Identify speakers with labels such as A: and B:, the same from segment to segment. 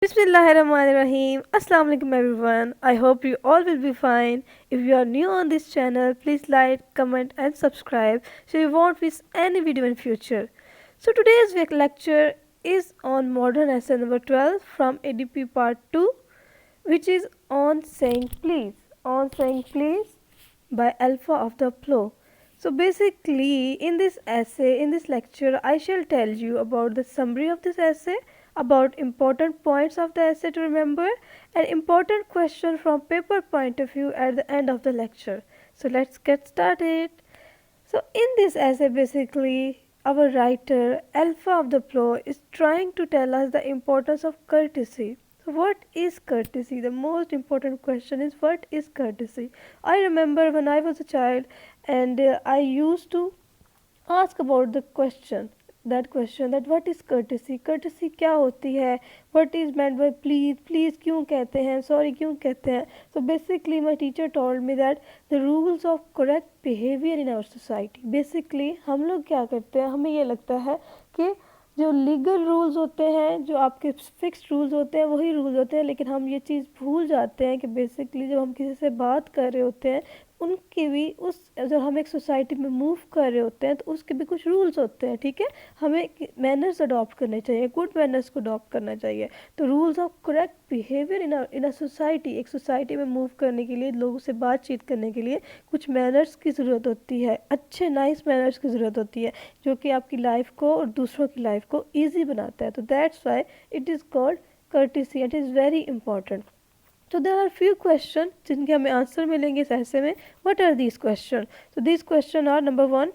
A: Bismillahirrahmanirrahim. Assalamu alaikum everyone. I hope you all will be fine. If you are new on this channel, please like, comment and subscribe so you won't miss any video in future. So today's lecture is on modern essay number 12 from ADP part 2, which is on saying please. On saying please by Alpha of the Flow. So basically in this essay, in this lecture, I shall tell you about the summary of this essay, about important points of the essay to remember, and important question from paper point of view at the end of the lecture. So let's get started. So in this essay basically our writer Alpha of the Flow is trying to tell us the importance of courtesy. So what is courtesy? The most important question is what is courtesy? I remember when I was a child and I used to ask about the question that what is courtesy क्या होती है, what is meant by please क्यों कहते हैं, sorry क्यों कहते हैं. So basically my teacher told me that the rules of correct behavior in our society. Basically हम लोग क्या करते हैं, हमें ये लगता है कि जो लीगल रूल्स होते हैं, जो आपके फिक्स्ड रूल्स होते हैं वही रूल्स होते हैं, लेकिन हम ये चीज़ भूल जाते हैं कि बेसिकली जब हम किसी से बात कर रहे होते हैं उनके भी उस जब हम एक सोसाइटी में मूव कर रहे होते हैं तो उसके भी कुछ रूल्स होते हैं. ठीक है, हमें मैनर्स अडॉप्ट करने चाहिए, गुड मैनर्स को अडॉप्ट करना चाहिए. तो rules of correct behaviour in a society, एक सोसाइटी में मूव करने के लिए, लोगों से बातचीत करने के लिए कुछ मैनर्स की ज़रूरत होती है, अच्छे नाइस मैनर्स की ज़रूरत होती है जो कि आपकी लाइफ को और दूसरों की लाइफ को ईजी बनाता है. तो that's why it is called courtesy. It is very important. So there are few questions जिनके हमें आंसर मिलेंगे इस ऐसे में. What are these questions? So these questions are number 1,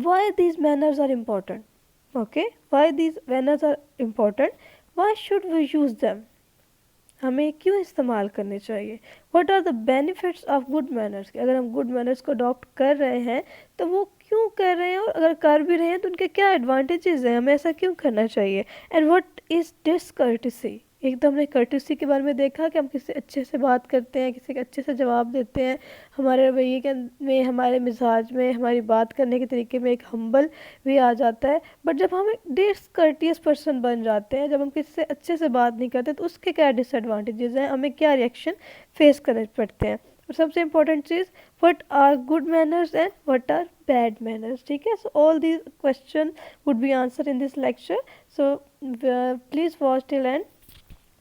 A: why these manners are important? Okay, why these manners are important? Why should we use them? हमें क्यों इस्तेमाल करने चाहिए? What are the benefits of good manners? अगर हम good manners को adopt कर रहे हैं तो वो क्यों कर रहे हैं, और अगर कर भी रहे हैं तो उनके क्या एडवांटेजेस हैं, हमें ऐसा क्यों करना चाहिए. And what is discourtesy? एक तो हमने कर्टेसी के बारे में देखा कि हम किसी अच्छे से बात करते हैं, किसी के अच्छे से जवाब देते हैं, हमारे रवैये के में, हमारे मिजाज में, हमारी बात करने के तरीके में एक हम्बल भी आ जाता है. बट जब हम एक डिसकर्टियस पर्सन बन जाते हैं, जब हम किसी से अच्छे से बात नहीं करते तो उसके क्या डिसएडवांटेजेस हैं, हमें क्या रिएक्शन फेस करने पड़ते हैं. और सबसे इम्पोर्टेंट चीज़, what are good manners and what are bad manners. ठीक है, so all these question would be answer in this lecture. So please watch till end.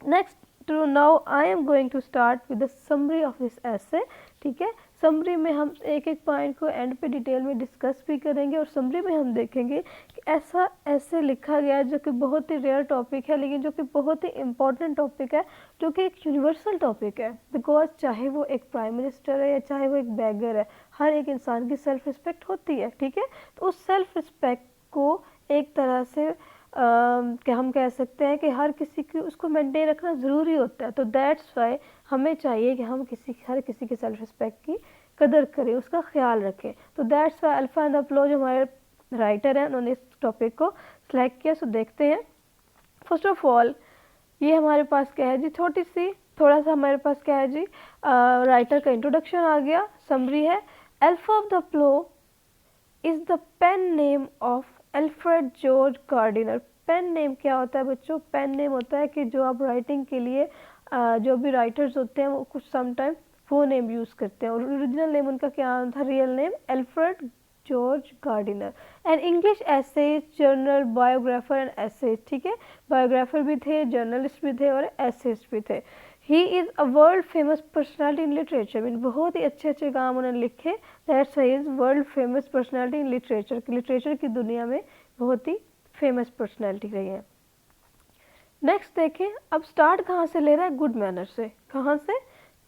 A: Next to now I am going to start with the summary of this essay. ठीक है, summary में हम एक एक point को and पे detail में discuss भी करेंगे, और समरी में हम देखेंगे कि ऐसा ऐसे लिखा गया जो कि बहुत ही रेयर टॉपिक है, लेकिन जो कि बहुत ही इम्पॉर्टेंट टॉपिक है, जो कि एक यूनिवर्सल टॉपिक है. बिकॉज चाहे वो एक प्राइम मिनिस्टर है या चाहे वो एक बैगर है, हर एक इंसान की सेल्फ रिस्पेक्ट होती है. ठीक है, तो उस सेल्फ रिस्पेक्ट को एक तरह से क्या हम कह सकते हैं कि हर किसी की उसको मेंटेन रखना ज़रूरी होता है. तो दैट्स वाई हमें चाहिए कि हम हर किसी की सेल्फ रिस्पेक्ट की कदर करें, उसका ख्याल रखें. तो that's why alpha and the flow जो हमारे राइटर हैं उन्होंने इस टॉपिक को सिलेक्ट किया. सो देखते हैं. फर्स्ट ऑफ ऑल ये हमारे पास क्या है जी, थोड़ा सा हमारे पास क्या है जी, राइटर का इंट्रोडक्शन आ गया. समरी है, alpha of the flow is the pen name of Alfred George Gardiner. Pen name क्या होता है बच्चों? पेन नेम होता है कि जो आप राइटिंग के लिए जो भी राइटर्स होते हैं वो कुछ समटाइम वो नेम यूज़ करते हैं, और ओरिजिनल नेम उनका क्या था, real name Alfred George Gardiner. And English essays, journal, biographer and essays. ठीक है, बायोग्राफर भी थे, जर्नलिस्ट भी थे और एसेज भी थे. He is a world famous personality in literature. Mean बहुत ही अच्छे अच्छे काम उन्होंने लिखे. That's why is world famous personality in literature की दुनिया में बहुत ही फेमस पर्सनैलिटी रही है. नेक्स्ट देखें, अब स्टार्ट कहाँ से ले रहा है? गुड मैनर्स से. कहाँ से?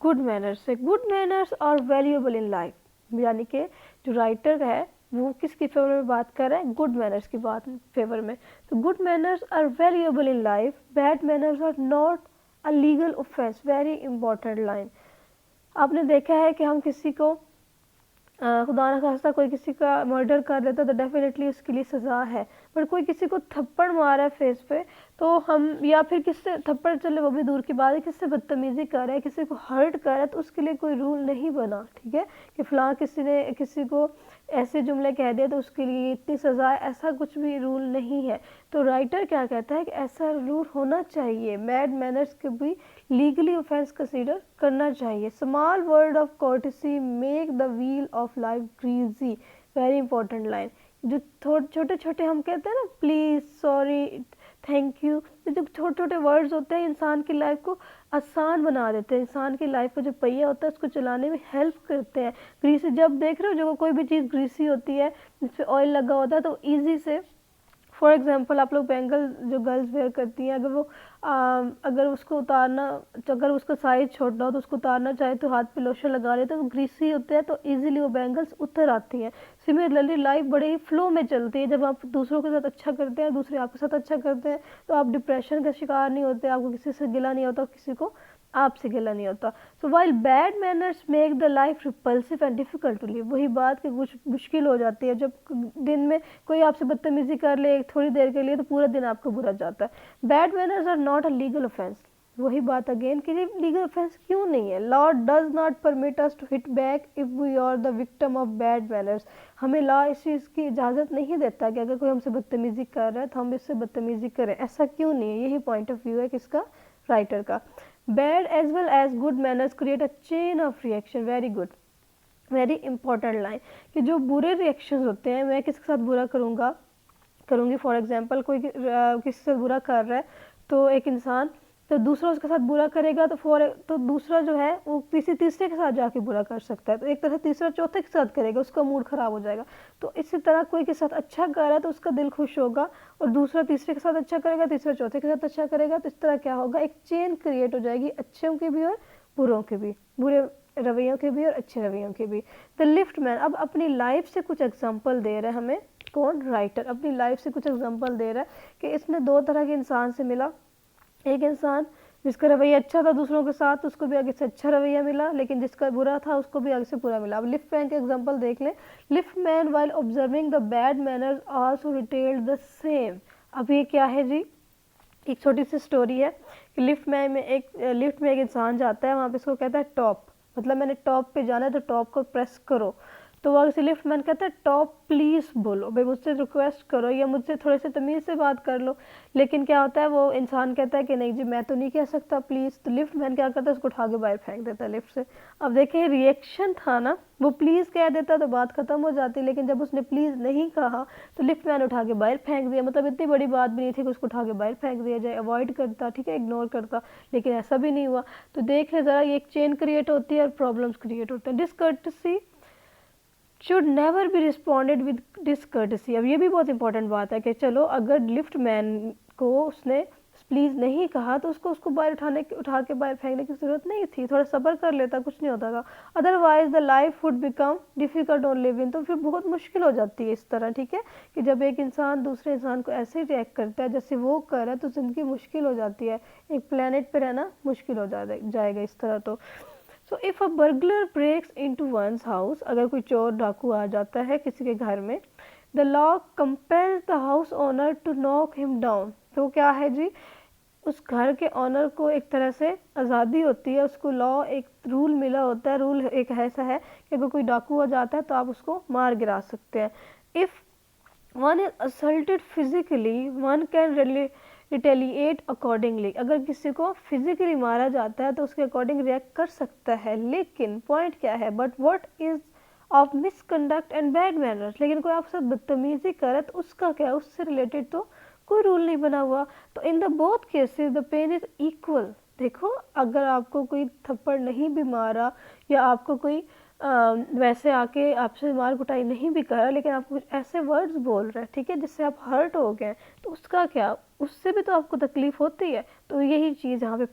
A: गुड मैनर्स से. Good manners are valuable in life. यानी कि जो राइटर है वो किसकी फेवर में बात कर रहा है? गुड मैनर्स की बात फेवर में. तो good manners are valuable in life, bad manners are not a legal offence. Very important line. आपने देखा है कि हम किसी को खुदा न खास्ता कोई किसी का मर्डर कर देता तो डेफिनेटली उसके लिए सज़ा है, बट कोई किसी को थप्पड़ मारा है फेस पे तो हम, या फिर किससे थप्पड़ चले वो भी दूर की बात है, किससे बदतमीजी कर रहा है, किसी को हर्ट कर रहा है, तो उसके लिए कोई रूल नहीं बना, ठीक है, कि फ़लाँ किसी ने किसी को ऐसे जुमले कह दिए तो उसके लिए इतनी सज़ा है, ऐसा कुछ भी रूल नहीं है। तो राइटर क्या कहता है कि ऐसा रूल होना चाहिए, बैड मैनर्स के भी लीगली ऑफेंस कंसीडर करना चाहिए। Small word of courtesy make the wheel of life greasy, very important line. जो छोटे छोटे हम कहते हैं ना, प्लीज़, सॉरी, थैंक यू, जो छोटे छोटे वर्ड्स होते हैं इंसान की लाइफ को आसान बना देते हैं, इंसान की लाइफ का जो पहिया होता है उसको चलाने में हेल्प करते हैं। ग्रीसी, जब देख रहे हो जो कोई भी चीज़ ग्रीसी होती है, जिस पर ऑयल लगा होता है, तो ईजी से, फॉर एग्जांपल आप लोग बैंगल जो गर्ल्स वेयर करती हैं, अगर वो अगर उसको उतारना, अगर उसका साइज़ छोटा हो तो उसको उतारना चाहे तो हाथ पे लोशन लगा लेते हैं, तो ग्रीसी होते हैं तो इजीली वो बैंगल्स उतर आती हैं। सिमिलरली लाइफ बड़े ही फ्लो में चलती है, जब आप दूसरों के साथ अच्छा करते हैं, दूसरे आपके साथ अच्छा करते हैं, तो आप डिप्रेशन का शिकार नहीं होते, आपको किसी से गिला नहीं होता, किसी को आपसे गिला नहीं होता। So while bad manners make the life repulsive and difficult to live, वही बात कि कुछ मुश्किल हो जाती है, जब दिन में कोई आपसे बदतमीजी कर ले थोड़ी देर के लिए तो पूरा दिन आपका बुरा जाता है। Bad manners are not a legal offence, वही बात अगेन कि लीगल ऑफेंस क्यों नहीं है। Law does not permit us to hit back if we are the victim of bad manners, हमें लॉ इस चीज़ की इजाज़त नहीं देता कि अगर कोई हमसे बदतमीजी कर रहा है तो हम इससे बदतमीजी करें, ऐसा क्यों नहीं है। यही पॉइंट ऑफ व्यू है किसका, राइटर का। Bad as well as good manners create a chain of reaction, very good, very important line, कि जो बुरे रिएक्शंस होते हैं, मैं किसके साथ बुरा करूँगी, फॉर एग्जांपल कोई किसी से बुरा कर रहा है तो एक इंसान, तो दूसरा उसके साथ बुरा करेगा तो दूसरा जो है वो किसी तीसरे के साथ जाके बुरा कर सकता है, तो एक तरह तीसरा चौथे के साथ करेगा, उसका मूड ख़राब हो जाएगा। तो इसी तरह कोई के साथ अच्छा कर रहा है तो उसका दिल खुश होगा, और दूसरा तीसरे के साथ अच्छा करेगा, तीसरा चौथे के साथ अच्छा करेगा, तो इस तरह क्या होगा, एक चेन क्रिएट हो जाएगी, अच्छों की भी और बुरों के भी, बुरे रवैयों के भी और अच्छे रवैयों के भी। द लिफ्ट मैन अब अपनी लाइफ से कुछ एग्जाम्पल दे रहा है हमें, कौन, राइटर अपनी लाइफ से कुछ एग्जाम्पल दे रहा है कि इसने दो तरह के इंसान से मिला, एक इंसान जिसका रवैया अच्छा था दूसरों के साथ, उसको भी आगे से अच्छा रवैया मिला, लेकिन जिसका बुरा था उसको भी आगे से बुरा मिला। अब लिफ्ट मैन के एग्जांपल देख लें। Lift man while observing the bad manners also retailed the same. अब ये क्या है जी, एक छोटी सी स्टोरी है कि लिफ्ट में एक इंसान जाता है, वहाँ पे इसको कहता है टॉप, मतलब मैंने टॉप पे जाना है तो टॉप को प्रेस करो, तो वहाँ से लिफ्ट मैन कहता है टॉप प्लीज़ बोलो, भाई मुझसे रिक्वेस्ट करो या मुझसे थोड़े से तमीज़ से बात कर लो। लेकिन क्या होता है, वो इंसान कहता है कि नहीं जी मैं तो नहीं कह सकता प्लीज़, तो लिफ्ट मैन क्या करता है, उसको उठा के बाहर फेंक देता है लिफ्ट से। अब देखें रिएक्शन था ना, वो प्लीज़ कह देता तो बात ख़त्म हो जाती, लेकिन जब उसने प्लीज़ नहीं कहा तो लिफ्ट मैन उठा के बाहर फेंक दिया। मतलब इतनी बड़ी बात भी नहीं थी कि उसको उठा के बाहर फेंक दिया जाए, अवॉइड करता, ठीक है, इग्नोर करता, लेकिन ऐसा भी नहीं हुआ। तो देख ले ज़रा, ये एक चेन क्रिएट होती है और प्रॉब्लम्स क्रिएट होते हैं। Discourtesy should never be responded with discourtesy. अब ये भी बहुत इंपॉर्टेंट बात है कि चलो अगर लिफ्ट मैन को उसने प्लीज़ नहीं कहा तो उसको बाहर उठा के बाहर फेंकने की ज़रूरत नहीं थी, थोड़ा सब्र कर लेता, कुछ नहीं होता था। Otherwise the life would become difficult on living, तो फिर बहुत मुश्किल हो जाती है इस तरह, ठीक है, कि जब एक इंसान दूसरे इंसान को ऐसे रिएक्ट करता है जैसे वो कर रहा है तो ज़िंदगी मुश्किल हो जाती है, एक प्लेनेट पे रहना मुश्किल हो जाएगा इस तरह। तो so if a burglar breaks into one's house, अगर कोई चोर डाकू आ जाता है किसी के घर में, the law compels the house owner to knock him down. तो क्या है जी, उस घर के ऑनर को एक तरह से आज़ादी होती है, उसको लॉ एक रूल मिला होता है, रूल एक ऐसा है कि अगर कोई डाकू आ जाता है तो आप उसको मार गिरा सकते हैं। If one is assaulted physically one can retaliate accordingly, अगर किसी को फिजिकली मारा जाता है तो उसके अकॉर्डिंग रिएक्ट कर सकता है। लेकिन पॉइंट क्या है, but what is of misconduct and bad manners, लेकिन कोई आपसे बदतमीजी करे तो उसका क्या, उससे रिलेटेड तो कोई रूल नहीं बना हुआ। तो in the both cases the pain is equal. देखो अगर आपको कोई थप्पड़ नहीं भी मारा या आपको कोई वैसे आके आपसे मार कुटाई नहीं भी करा, लेकिन आपको कुछ ऐसे वर्ड्स बोल रहे हैं, ठीक है, जिससे आप हर्ट हो गए, तो उसका क्या, उससे भी तो आपको तकलीफ होती है। तो यही चीज़ यहाँ पे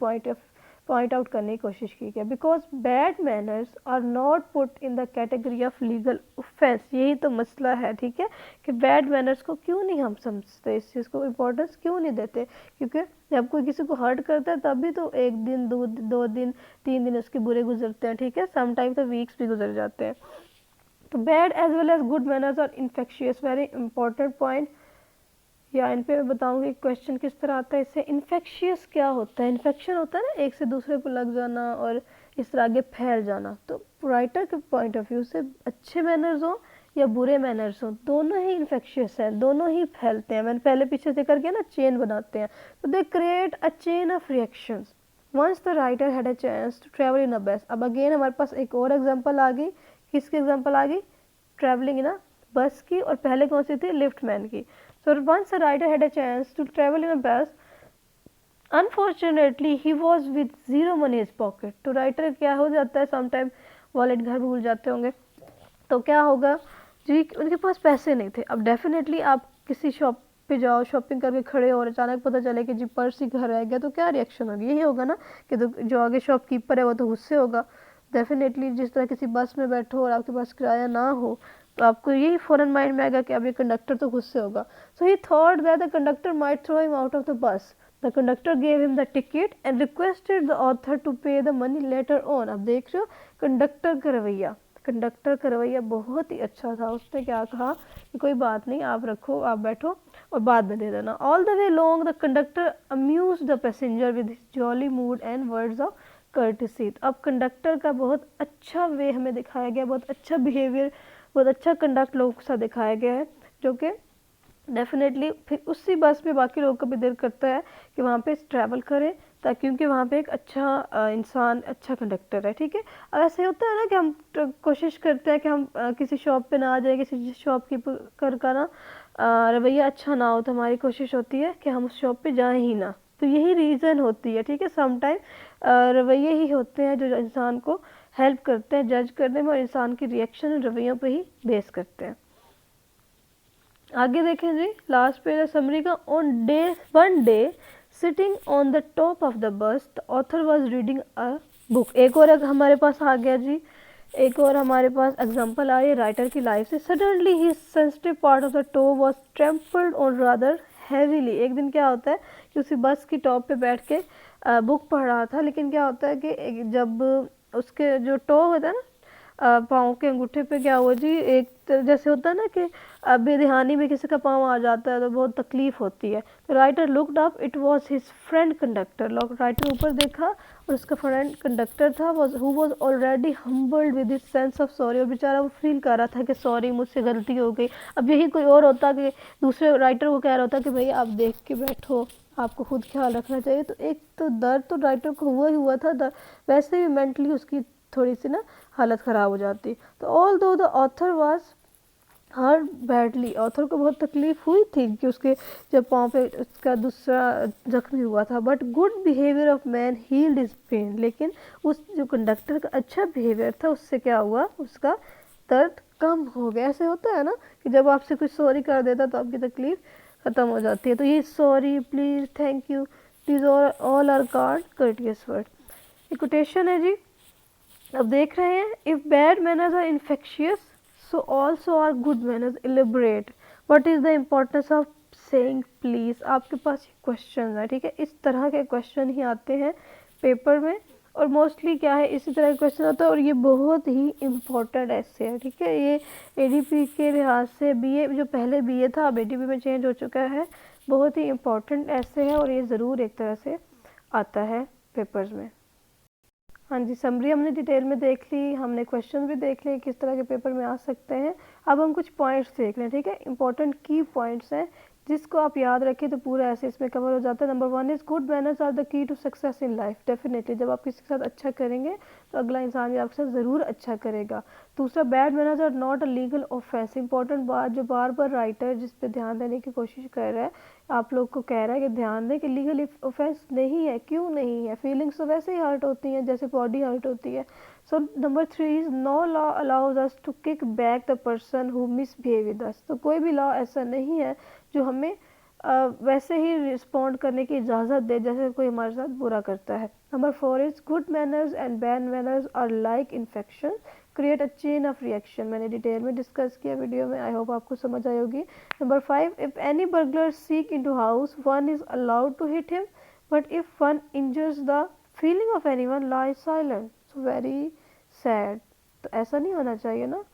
A: पॉइंट आउट करने की कोशिश की गई। Because bad manners are not put in the category of legal offence, यही तो मसला है, ठीक है, कि बैड मैनर्स को क्यों नहीं हम समझते, इस चीज़ को इम्पोर्टेंस क्यों नहीं देते, क्योंकि जब कोई किसी को हर्ट करता है तब भी तो एक दिन दो दिन 3 दिन उसके बुरे गुजरते हैं, ठीक है, समटाइम तो वीक्स भी गुजर जाते हैं। तो bad as well as good manners are infectious, very important point. या इन पे मैं बताऊंगी क्वेश्चन किस तरह आता है इससे। इन्फेक्शियस क्या होता है? इन्फेक्शन होता है ना एक से दूसरे को लग जाना और इस तरह आगे फैल जाना। तो राइटर के पॉइंट ऑफ व्यू से अच्छे मैनर्स हो या बुरे मैनर्स हो, दोनों ही इन्फेक्शियस हैं, दोनों ही फैलते हैं। मैंने पहले पीछे जिक्र किया ना, चेन बनाते हैं। तो they create a chain of reactions. Once the writer had a chance to travel in a bus. अब अगेन हमारे पास एक और एग्जांपल आ गई। किसकी एग्जांपल आ गई? ट्रैवलिंग इन अ बस की। और पहले कौन सी थी? लिफ्ट मैन की। So once the writer had a chance to travel in a bus, unfortunately he was with zero money is pocket. तो राइटर क्या हो जाता है, समटाइम वॉलेट घर भूल जाते होंगे, तो क्या होगा जी, उनके पास पैसे नहीं थे। अब डेफिनेटली आप किसी शॉप पे जाओ, शॉपिंग करके खड़े हो और अचानक पता चले कि जी पर्स ही घर रह गया, तो क्या रिएक्शन होगी? यही होगा ना कि तो जो आगे शॉपकीपर है वो तो गुस्से होगा डेफिनेटली। जिस तरह किसी बस में बैठो और आपके पास किराया ना हो, तो आपको यही फ़ौरन माइंड में आएगा कि अब ये कंडक्टर तो गुस्से होगा। So he thought that the conductor might throw him out of the bus. The conductor gave him the ticket and requested the author to pay the money later on. अब देख रहे हो कंडक्टर का रवैया, conductor का रवैया बहुत ही अच्छा था। उसने क्या कहा कि कोई बात नहीं, आप रखो, आप बैठो और बाद में दे देना। All the way long the conductor amuse the passenger with his jolly mood and words of courtesy. अब कंडक्टर का बहुत अच्छा वे हमें दिखाया गया, बहुत अच्छा बिहेवियर, बहुत अच्छा कंडक्ट लोगों के साथ दिखाया गया है, जो कि डेफिनेटली फिर उसी बस में बाकी लोगों को भी दिल करता है कि वहाँ पे ट्रैवल करें, ताकि क्योंकि वहाँ पे एक अच्छा इंसान, अच्छा कंडक्टर है। ठीक है। अब ऐसे होता है ना कि हम कोशिश करते हैं कि हम किसी शॉप पे ना आ जाए, किसी शॉपकीपर का ना रवैया अच्छा ना हो, तो हमारी कोशिश होती है कि हम उस शॉप पे जाएं ही ना। तो यही रीज़न होती है। ठीक है। समटाइम रवैये ही होते हैं जो इंसान को हेल्प करते हैं जज करने में, और इंसान की रिएक्शन रवैयों पे ही बेस करते हैं। आगे देखें जी, लास्ट पेज समरी का। On day one day sitting on the top of the bus the author was reading a book. एक और हमारे पास आ गया जी, एक और हमारे पास एग्जांपल आ रही है राइटर की लाइफ से। Suddenly he sensitive part of the toe was trampled on rather heavily. एक दिन क्या होता है कि उसी बस की टॉप पे बैठ के बुक पढ़ रहा था, लेकिन क्या होता है कि जब उसके जो टो होता है ना, पाँव के अंगूठे पे क्या हुआ जी, एक जैसे होता है ना कि बेध्यानी में किसी का पाँव आ जाता है तो बहुत तकलीफ होती है। तो writer looked up, it was his friend conductor. Writer ऊपर देखा और उसका फ्रेंड कंडक्टर था, who was already humbled with his sense of sorry. और बेचारा वो फील कर रहा था कि सॉरी, मुझसे गलती हो गई। अब यही कोई और होता कि दूसरे राइटर को कह रहा होता कि भाई आप देख के बैठो, आपको खुद ख्याल रखना चाहिए। तो एक तो दर्द तो राइटर को हुआ ही हुआ था, वैसे भी मेंटली उसकी थोड़ी सी ना हालत ख़राब हो जाती। तो ऑल दो the author was her badly, author को बहुत तकलीफ हुई थी कि उसके जब पाँव पे उसका दूसरा जख्मी हुआ था, but good behaviour of man healed is pain. लेकिन उस जो कंडक्टर का अच्छा बिहेवियर था, उससे क्या हुआ, उसका दर्द कम हो गया। ऐसे होता है ना कि जब आपसे कुछ सॉरी कर देता तो आपकी तकलीफ ख़त्म हो जाती है। तो ये sorry, please, thank you, please all are called courteous word. ये कोटेशन है जी। अब देख रहे हैं, if bad manners are infectious so also are good manners elaborate. What is the importance of saying please? आपके पास क्वेश्चन है, ठीक है, इस तरह के क्वेश्चन ही आते हैं पेपर में, और मोस्टली क्या है, इसी तरह के क्वेश्चन होता है, और ये बहुत ही इम्पोर्टेंट ऐसे है। ठीक है। ये एडीपी के लिहाज से बीए, जो पहले बीए था अब एडीपी में चेंज हो चुका है, बहुत ही इम्पोर्टेंट ऐसे है, और ये ज़रूर एक तरह से आता है पेपर्स में। हाँ जी, समरी हमने डिटेल में देख ली, हमने क्वेश्चन भी देख लिए किस तरह के पेपर में आ सकते हैं। अब हम कुछ पॉइंट्स देख लें। ठीक है। इंपॉर्टेंट की पॉइंट्स हैं जिसको आप याद रखें तो पूरा ऐसे इसमें कवर हो जाता है। Number 1 is good manners are the key to success in life. Definitely जब आप किसी के साथ अच्छा करेंगे तो अगला इंसान भी आपके साथ ज़रूर अच्छा करेगा। दूसरा, bad manners are not a legal offence. Important बात जो बार बार राइटर जिस पे ध्यान देने की कोशिश कर रहा है, आप लोग को कह रहा है कि ध्यान दें कि लीगल ऑफेंस नहीं है। क्यों नहीं है? फीलिंग्स तो वैसे ही हर्ट होती हैं जैसे बॉडी हर्ट होती है। So number 3 is no law allows us to kick back the person who misbehave with us. तो कोई भी लॉ ऐसा नहीं है जो हमें वैसे ही रिस्पॉन्ड करने की इजाज़त दे जैसे कोई हमारे साथ बुरा करता है। Number 4 is good manners and bad manners are like infection, create a chain of reaction. मैंने डिटेल में डिस्कस किया वीडियो में, आई होप आपको समझ आई होगी। Number 5, if any burglar seek into house one is allowed to hit him, but if one injures the feeling of anyone lie silent. So very sad. तो ऐसा नहीं होना चाहिए ना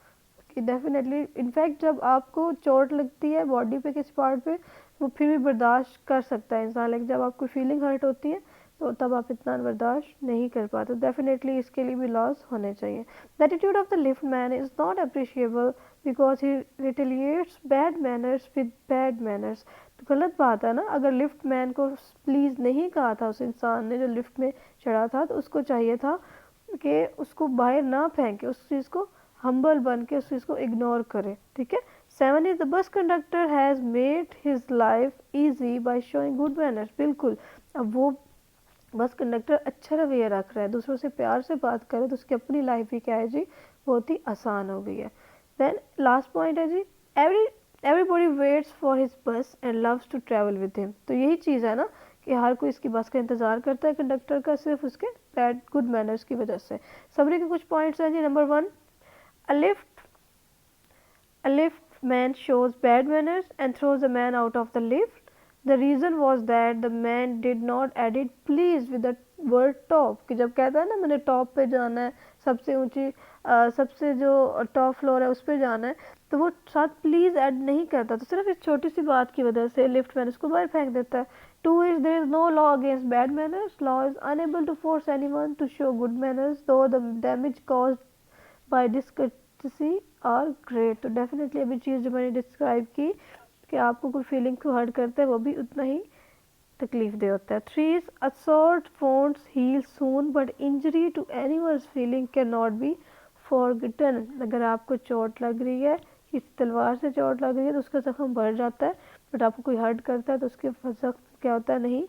A: कि डेफिनेटली, इनफैक्ट जब आपको चोट लगती है बॉडी पे किसी पार्ट पे, वो फिर भी बर्दाश्त कर सकता है इंसान, लेकिन जब आपको फीलिंग हर्ट होती है तो तब आप इतना बर्दाश्त नहीं कर पाते। डेफिनेटली इसके लिए भी लॉस होने चाहिए। The attitude of the lift man is not appreciable because he रिटेलिएट्स bad manners with bad manners. तो गलत बात है ना, अगर लिफ्ट मैन को प्लीज़ नहीं कहा था उस इंसान ने जो लिफ्ट में चढ़ा था, तो उसको चाहिए था कि उसको बाहर ना फेंके, उस चीज़ को हम्बल बन के उस चीज़ को इग्नोर करे, ठीक है। 7 is the bus conductor has made his life easy by showing good manners. बिल्कुल, अब वो बस कंडक्टर अच्छा रवैया रख रहा है, दूसरों से प्यार से बात करे, तो उसकी अपनी लाइफ भी क्या है जी, बहुत ही आसान हो गई है। देन लास्ट पॉइंट है जी, everybody waits for his bus and loves to travel with him. तो यही चीज़ है ना कि हर कोई इसकी बस का इंतज़ार करता है कंडक्टर का, सिर्फ उसके बैड गुड मैनर्स की वजह से। समरी के कुछ पॉइंट्स हैं जी। Number 1, a lift man shows bad manners and throws the man out of the lift. The reason was that the man did not edit please with the word top, कि जब कहता है ना मैंने top पे जाना है, सबसे ऊंची सबसे जो टॉप फ्लोर है उस पर जाना है, तो वो साथ प्लीज़ ऐड नहीं करता, तो सिर्फ इस छोटी सी बात की वजह से लिफ्ट मैन उसको बाहर फेंक देता है। 2 is there is no law against bad manners. Law is unable to force anyone to show good manners though the damage caused by discourtesy are great। तो डेफिनेटली अभी चीज़ जो मैंने डिस्क्राइब की कि आपको कोई फीलिंग को हर्ट करता है, वो भी उतना ही तकलीफ दे होता है। 3 is assault won't heal soon but injury to anyone's feeling cannot be forgotten। अगर आपको चोट लग रही है, किसी तलवार से चोट लग रही है तो उसका जख्म बढ़ जाता है, बट आपको कोई हर्ट करता है तो उसके जख्म क्या होता है, नहीं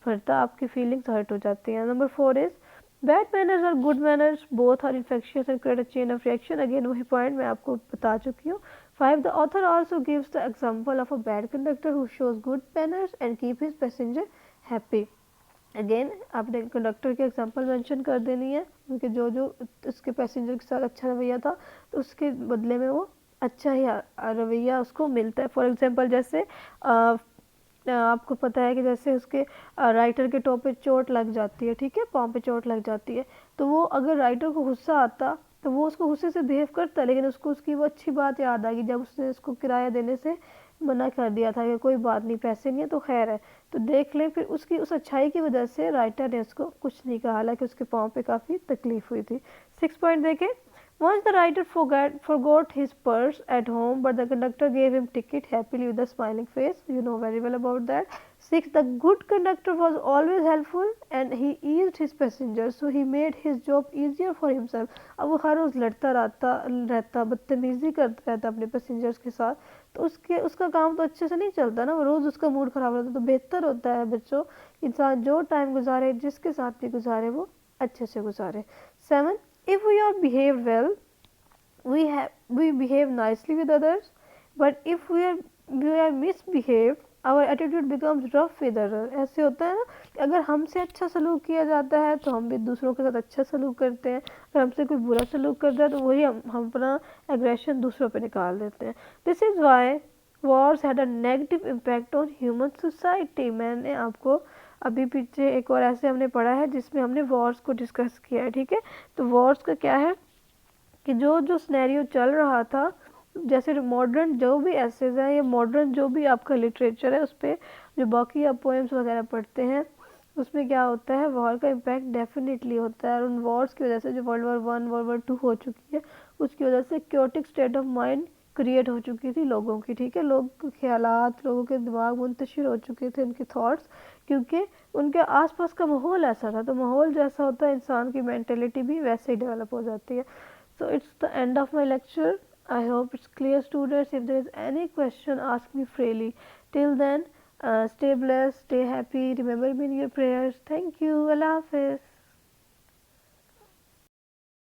A: भरता, आपकी फीलिंग्स हर्ट हो जाती हैं। नंबर 4 is बैड मैनर्स और good manners both are infectious and create a chain of reaction. Again वही पॉइंट मैं आपको बता चुकी हूँ। 5 the author also gives the example of a bad conductor who shows good manners and keep his passenger happy. Again आपने conductor के example mention कर देनी है, क्योंकि जो जो उसके पैसेंजर के साथ अच्छा रवैया था तो उसके बदले में वो अच्छा ही रवैया उसको मिलता है। फॉर एग्जांपल जैसे आपको पता है कि जैसे उसके राइटर के टॉप पे चोट लग जाती है, ठीक है, पाँव पे चोट लग जाती है, तो वो अगर राइटर को गुस्सा आता तो वो उसको गुस्से से बिहेव करता है, लेकिन उसको उसकी वो अच्छी बात याद आ गई जब उसने उसको किराया देने से मना कर दिया था कि कोई बात नहीं, पैसे नहीं है तो खैर है। तो देख ले, फिर उसकी उस अच्छाई की वजह से राइटर ने उसको कुछ नहीं कहा, हालांकि उसके पाँव पे काफ़ी तकलीफ हुई थी। 6 पॉइंट देखें। Once the writer forgot his purse at home, but the conductor gave him ticket happily with a smiling face. You know very well about that. 6. The good conductor was always helpful and he eased his passengers, so he made his job easier for himself. अब वो हर रोज़ लड़ता रहता बदतमीज़ी करता रहता अपने passengers के साथ, तो उसका काम तो अच्छे से नहीं चलता ना, वो रोज़ उसका मूड ख़राब रहता। तो बेहतर होता है बच्चों, इंसान जो टाइम गुजारे जिसके साथ भी गुजारे वो अच्छे से गुजारे। 7. If we are behaved well, we behave nicely with others, but if we are misbehaved, our attitude becomes rough with others। ऐसे होता है ना कि अगर हमसे अच्छा सलूक किया जाता है तो हम भी दूसरों के साथ अच्छा सलूक करते हैं, अगर हमसे कोई बुरा सलूक करता है तो वही हम अपना एग्रेशन दूसरों पे निकाल देते हैं। This is why Wars had a negative impact on human society. मैंने आपको अभी पीछे एक और ऐसे हमने पढ़ा है जिसमें हमने वॉर्स को डिस्कस किया है, ठीक है। तो वॉर्स का क्या है कि जो जो सिनेरियो चल रहा था, जैसे मॉडर्न जो भी एसेज हैं या मॉडर्न जो भी आपका लिटरेचर है उस पर जो बाकी आप पोएम्स वगैरह पढ़ते हैं, उसमें क्या होता है, वॉर का इम्पैक्ट डेफिनेटली होता है। और उन वॉर्स की वजह से जो वर्ल्ड वॉर 1 वर्ल्ड वॉर 2 हो चुकी है, उसकी वजह से chaotic state of mind create हो चुकी थी लोगों की, ठीक है। लोग के ख्यालात, लोगों के दिमाग मुंतशिर हो चुके थे, उनके थॉट्स, क्योंकि उनके आसपास का माहौल ऐसा था। तो माहौल जैसा होता है इंसान की मेंटेलिटी भी वैसे ही डेवलप हो जाती है। So it's the end of my lecture. I hope it's clear, students. If there is any question, ask me freely. Till then, stay blessed, stay happy. Remember me in your prayers. Thank you. Allah Hafiz.